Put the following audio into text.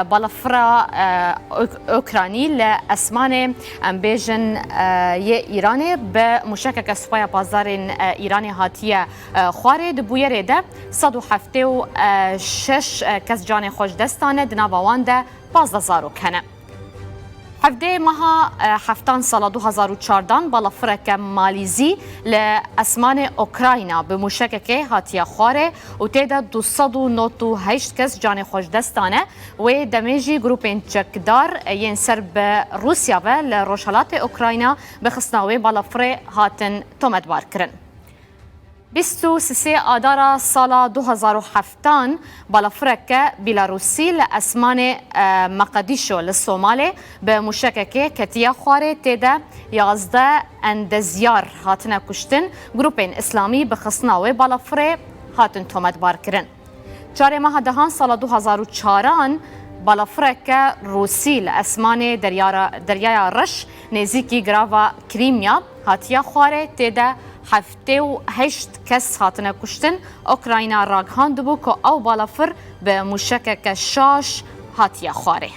بالافرا اوکرانی لاسمان امبیژن ی ایرانی به مشکک سپای بازار ایرانی هاتیه خواره دبویره ده 176 کس جان خوش دستانه دناوان ده 15,000 کنه. هفته ماه هفتان سال 2014 بالافرک مالیزی لاسمان اوکراینا به مشکک هاتیه خواره و تیده 298 کس جان خوش دستانه و دمیجی گروپین چکدار ین سر به روسیا و لروشالات اوکراینا به خصناوی بالافره هاتن تومدبار کرن. 23 آذار سال 2007 بالافرک بیلاروسی لاسمان مقدیشو للصومالی به مشکک کتیه خواره تیده 11 اندزیار هاتنه کشتن گروپین اسلامی به خصناوی بالافره هاتن تومدبار کرن. 4 ماه دهان سال 2004 بالافرک روسی لاسمان دریای رش نزیکی گراوا کریمیا هاتیه خواره تیده 78 کس هاتنه کشتن اوکراینا راگهاند بو که او بالافر به مشکک شاش هاتیه خواره.